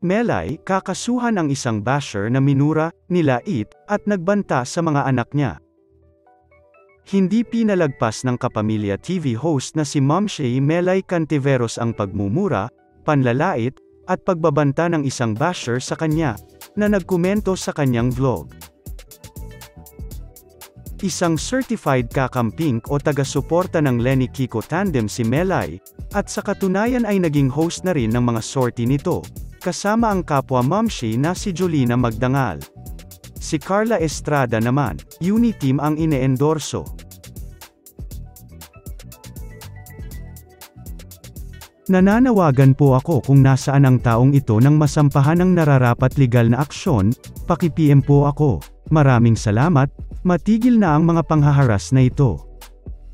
Melay, kakasuhan ang isang basher na minura, nilait, at nagbanta sa mga anak niya. Hindi pinalagpas ng Kapamilya TV host na si Momshi Melay Cantiveros ang pagmumura, panlalait, at pagbabanta ng isang basher sa kanya, na nagkomento sa kanyang vlog. Isang certified kakamping o taga-suporta ng Lenny Kiko tandem si Melay, at sa katunayan ay naging host na rin ng mga sortie nito, kasama ang kapwa Momshi na si Jolina Magdangal. Si Carla Estrada naman, Uniteam ang ine-endorso. Nananawagan po ako kung nasaan ang taong ito nang masampahan ng nararapat legal na aksyon, paki-PM po ako. Maraming salamat, matigil na ang mga panghaharas na ito.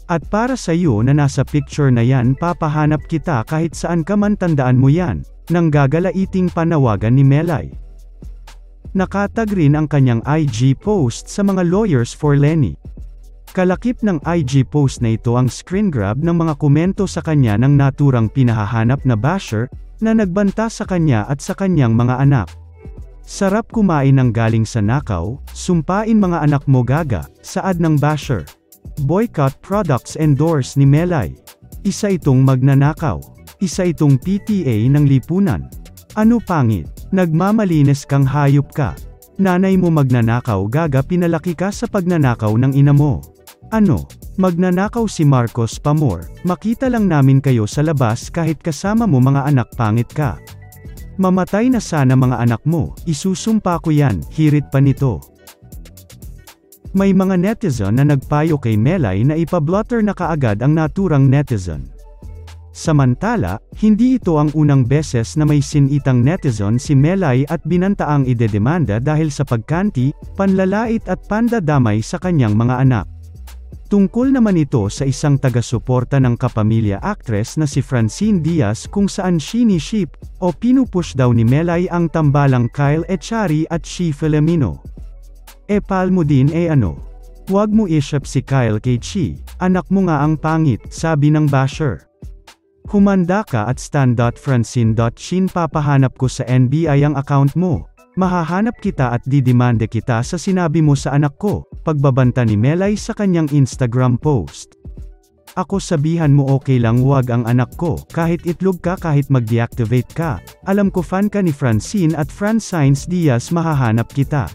At para sa iyo na nasa picture na yan, papahanap kita kahit saan ka man, tandaan mo yan, nang gagalaiting panawagan ni Melay. Nakatag rin ang kanyang IG post sa mga lawyers for Lenny. Kalakip ng IG post na ito ang screen grab ng mga komento sa kanya ng naturang pinahahanap na basher, na nagbanta sa kanya at sa kanyang mga anak. Sarap kumain ng galing sa nakaw, sumpain mga anak mo gaga, saad ng basher. Boycott products endorse ni Melay. Isa itong magnanakaw. Isa itong PTA ng lipunan. Ano pangit? Nagmamalinis kang hayop ka. Nanay mo magnanakaw gaga, pinalaki ka sa pagnanakaw ng ina mo. Ano? Magnanakaw si Marcos Pamor, makita lang namin kayo sa labas kahit kasama mo mga anak, pangit ka. Mamatay na sana mga anak mo, isusumpa ko yan, hirit pa nito. May mga netizen na nagpayo kay Melay na ipablotter na kaagad ang naturang netizen. Samantala, hindi ito ang unang beses na may sinitang netizen si Melay at binantaang idedemanda dahil sa pagkanti, panlalait at pandadamay sa kanyang mga anak. Tungkol naman ito sa isang taga-suporta ng Kapamilya actress na si Francine Diaz kung saan siniship o pinupush daw ni Melay ang tambalang Kyle Echari at Shi Filomeno. Pal mo din ano? Huwag mo iship si Kyle kay Chi, anak mo nga ang pangit, sabi ng basher. Humanda ka at stan.francine.shin, papahanap ko sa NBI ang account mo. Mahahanap kita at didemande kita sa sinabi mo sa anak ko, pagbabanta ni Melay sa kanyang Instagram post. Ako sabihan mo okay lang, wag ang anak ko, kahit itlog ka, kahit mag-deactivate ka. Alam ko fan ka ni Francine at Francines Diaz, mahahanap kita.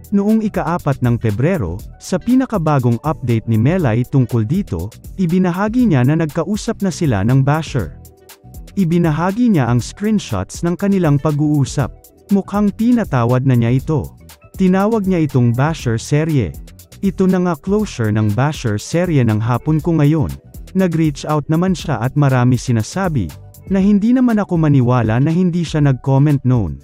Noong ika-4 ng Pebrero, sa pinakabagong update ni Melay tungkol dito, ibinahagi niya na nagkausap na sila ng basher. Ibinahagi niya ang screenshots ng kanilang pag-uusap. Mukhang pinatawad na niya ito. Tinawag niya itong basher serye. Ito na nga closure ng basher serye ng hapon ko ngayon. Nag-reach out naman siya at marami sinasabi, na hindi naman ako maniwala na hindi siya nag-comment noon.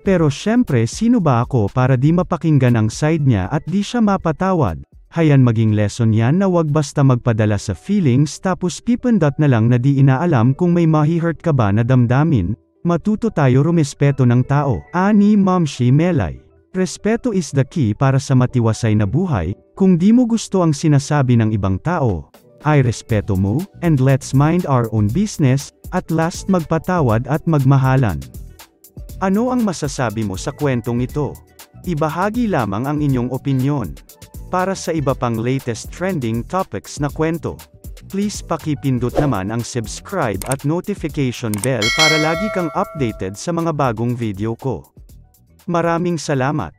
Pero syempre, sino ba ako para di mapakinggan ang side niya at di siya mapatawad? Hayan maging lesson yan na wag basta magpadala sa feelings tapos pipindot na lang na di inaalam kung may mahi-hurt ka ba na damdamin. Matuto tayo rumespeto ng tao, ani Momshi Melay. Respeto is the key para sa matiwasay na buhay. Kung di mo gusto ang sinasabi ng ibang tao, ay respeto mo, and let's mind our own business, at last magpatawad at magmahalan. Ano ang masasabi mo sa kwentong ito? Ibahagi lamang ang inyong opinyon. Para sa iba pang latest trending topics na kwento, please pakipindot naman ang subscribe at notification bell para lagi kang updated sa mga bagong video ko. Maraming salamat!